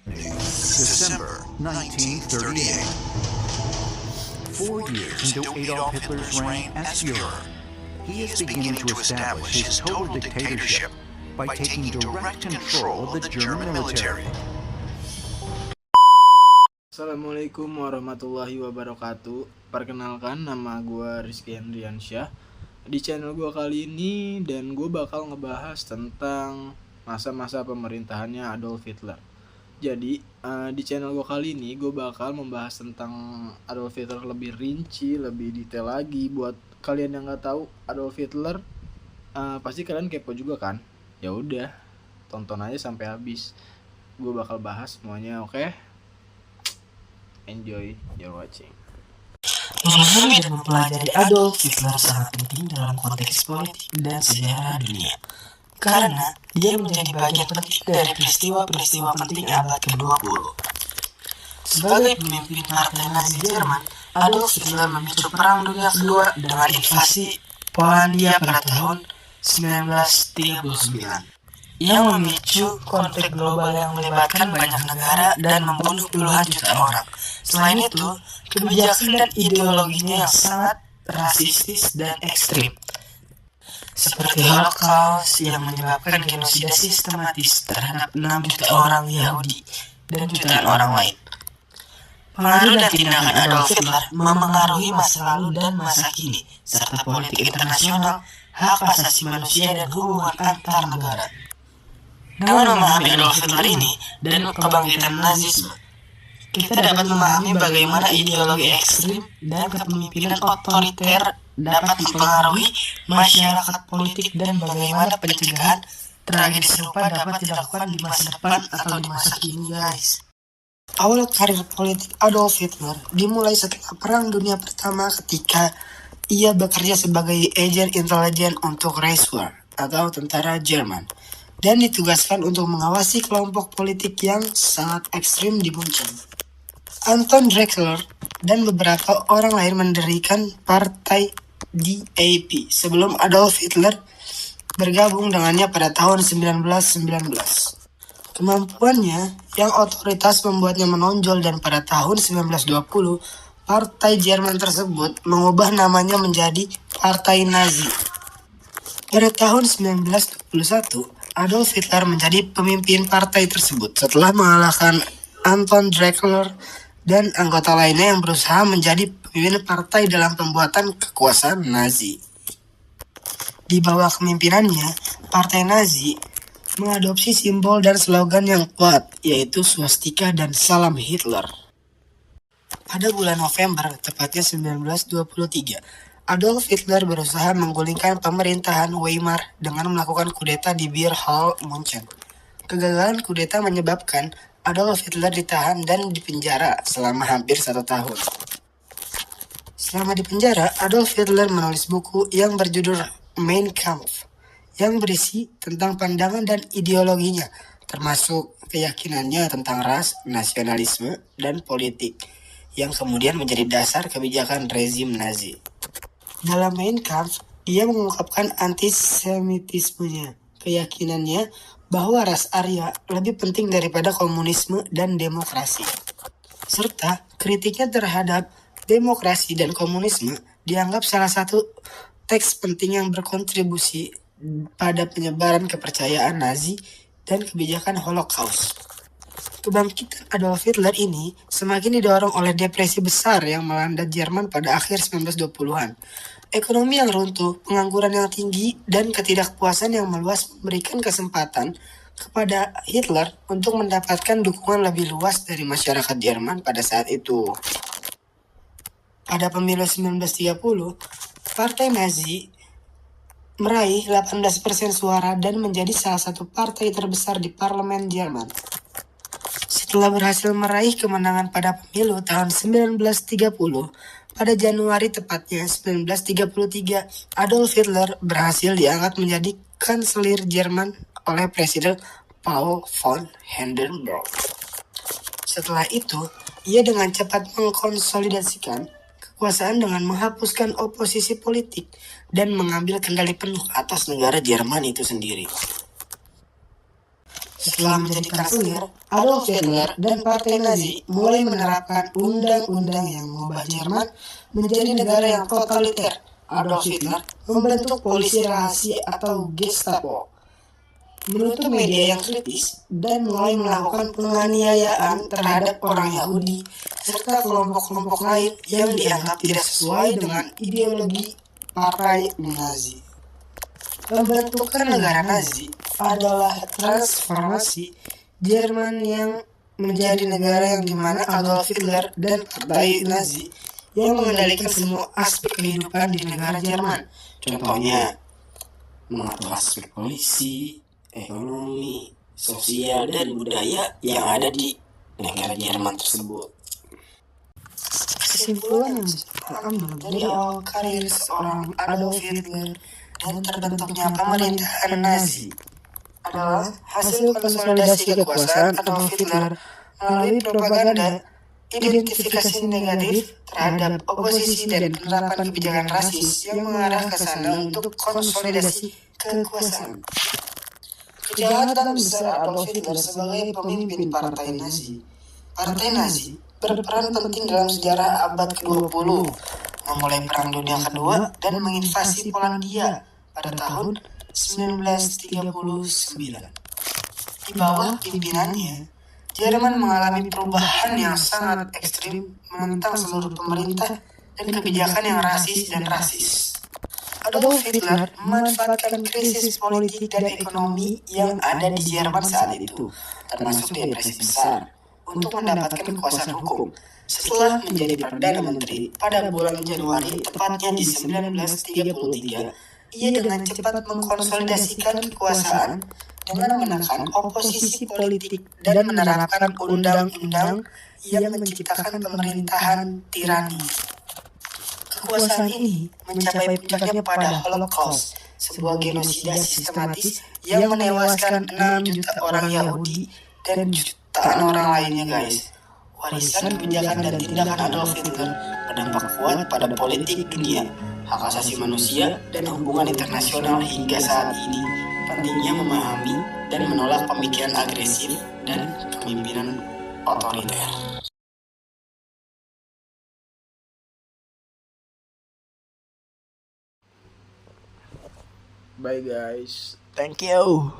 December 1938. 4 years into Adolf Hitler's reign as Führer, he is beginning to establish his total dictatorship by taking direct control of the German military. Assalamualaikum warahmatullahi wabarakatuh. Perkenalkan, nama gue Rizky Andriansyah. Di channel gue kali ini dan gue bakal ngebahas tentang masa-masa pemerintahannya Adolf Hitler. Jadi di channel gue kali ini gue bakal membahas tentang Adolf Hitler lebih rinci, lebih detail lagi. Buat kalian yang nggak tahu Adolf Hitler, pasti kalian kepo juga kan? Ya udah, tonton aja sampai habis. Gue bakal bahas semuanya, oke? Enjoy your watching. Memahami dan mempelajari Adolf Hitler sangat penting dalam konteks politik dan sejarah dunia, karena dia menjadi bagian penting dari peristiwa-peristiwa penting abad ke-20. Sebagai pemimpin partai Nazi Jerman, Adolf Hitler memicu Perang Dunia Kedua dengan invasi Polandia pada tahun 1939. Yang memicu konflik global yang melibatkan banyak negara dan membunuh puluhan juta orang. Selain itu, kebijakan dan ideologinya yang sangat rasistis dan ekstrim, seperti Holocaust yang menyebabkan genosida sistematis terhadap 6 juta orang Yahudi dan jutaan orang lain. Pengaruh dan tindakan Adolf Hitler memengaruhi masa lalu dan masa kini, serta politik internasional, hak asasi manusia, dan hubungan antar negara. Dengan memahami Adolf Hitler ini dan kebangkitan Nazisme, kita dapat memahami bagaimana ideologi ekstrim dan kepemimpinan otoriter dapat mempengaruhi masyarakat politik dan bagaimana pencegahan tragedi serupa dapat dilakukan di masa depan atau di masa kini, guys. Awal karir politik Adolf Hitler dimulai setelah Perang Dunia Pertama ketika ia bekerja sebagai agen intelijen untuk Reichswehr atau tentara Jerman, dan ditugaskan untuk mengawasi kelompok politik yang sangat ekstrim di Munchen. Anton Drexler dan beberapa orang lain mendirikan partai DAP sebelum Adolf Hitler bergabung dengannya pada tahun 1919. Kemampuannya yang otoritas membuatnya menonjol, dan pada tahun 1920 partai Jerman tersebut mengubah namanya menjadi Partai Nazi. Pada tahun 1921, Adolf Hitler menjadi pemimpin partai tersebut setelah mengalahkan Anton Drexler dan anggota lainnya yang berusaha menjadi pemimpin partai dalam pembuatan kekuasaan Nazi. Di bawah kepemimpinannya, Partai Nazi mengadopsi simbol dan slogan yang kuat, yaitu swastika dan salam Hitler. Pada bulan November, tepatnya 1923, Adolf Hitler berusaha menggulingkan pemerintahan Weimar dengan melakukan kudeta di Beer Hall, Munchen. Kegagalan kudeta menyebabkan Adolf Hitler ditahan dan dipenjara selama hampir 1 tahun. Selama di penjara, Adolf Hitler menulis buku yang berjudul Mein Kampf, yang berisi tentang pandangan dan ideologinya, termasuk keyakinannya tentang ras, nasionalisme, dan politik, yang kemudian menjadi dasar kebijakan rezim Nazi. Dalam Mein Kampf, ia mengungkapkan antisemitismenya, keyakinannya bahwa ras Arya lebih penting daripada komunisme dan demokrasi, serta kritiknya terhadap demokrasi dan komunisme dianggap salah satu teks penting yang berkontribusi pada penyebaran kepercayaan Nazi dan kebijakan Holocaust. Kebangkitan Adolf Hitler ini semakin didorong oleh depresi besar yang melanda Jerman pada akhir 1920-an. Ekonomi yang runtuh, pengangguran yang tinggi, dan ketidakpuasan yang meluas memberikan kesempatan kepada Hitler untuk mendapatkan dukungan lebih luas dari masyarakat Jerman pada saat itu. Pada pemilu 1930, Partai Nazi meraih 18% suara dan menjadi salah satu partai terbesar di parlemen Jerman. Setelah berhasil meraih kemenangan pada pemilu tahun 1930, pada Januari tepatnya 1933, Adolf Hitler berhasil diangkat menjadi kanselir Jerman oleh Presiden Paul von Hindenburg. Setelah itu, ia dengan cepat mengkonsolidasikan kekuasaan dengan menghapuskan oposisi politik dan mengambil kendali penuh atas negara Jerman itu sendiri. Setelah menjadi kanselir, Adolf Hitler dan Partai Nazi mulai menerapkan undang-undang yang mengubah Jerman menjadi negara yang totaliter. Adolf Hitler membentuk polisi rahasia atau Gestapo, menutup media yang kritis, dan mulai melakukan penganiayaan terhadap orang Yahudi serta kelompok-kelompok lain yang dianggap tidak sesuai dengan ideologi Partai Nazi. Pembentukan negara Nazi adalah transformasi Jerman yang menjadi negara yang dimana Adolf Hitler dan Partai Nazi yang mengendalikan semua aspek kehidupan di negara Jerman. Contohnya, mengatur aspek polisi, ekonomi, sosial, dan budaya yang ada di negara Jerman tersebut. Kesimpulan yang bisa kita ambil dari awal karir seorang Adolf Hitler dan terbentuknya pemerintahan Nazi adalah hasil konsolidasi kekuasaan Adolf Hitler melalui propaganda, identifikasi negatif terhadap oposisi dan penerapan kebijakan rasis yang mengarah ke sana untuk konsolidasi kekuasaan. Kejahatan besar Adolf Hitler sebagai pemimpin Partai Nazi. Partai Nazi berperan penting dalam sejarah abad ke-20, memulai Perang Dunia Kedua dan menginvasi Polandia pada tahun 1939. Di bawah pimpinannya, Jerman mengalami perubahan yang sangat ekstrim menentang seluruh pemerintah dan kebijakan yang rasis dan rasis. Adolf Hitler memanfaatkan krisis politik dan ekonomi yang ada di Jerman saat itu, termasuk depresi besar, untuk mendapatkan kekuasaan hukum. Setelah menjadi Perdana Menteri pada bulan Januari, tepatnya di 1933, ia dengan cepat mengkonsolidasikan kekuasaan dengan menekan oposisi politik dan menerapkan undang-undang yang menciptakan pemerintahan tirani. Kekuasaan ini mencapai puncaknya pada Holocaust, sebuah genosida sistematis yang menewaskan 6 juta orang Yahudi dan jutaan orang lainnya, guys. Warisan kebijakan dan tindakan Adolf Hitler berdampak kuat pada politik dunia, hak asasi manusia, dan hubungan internasional hingga saat ini. Pentingnya memahami dan menolak pemikiran agresif dan kepemimpinan otoriter. Bye guys, thank you.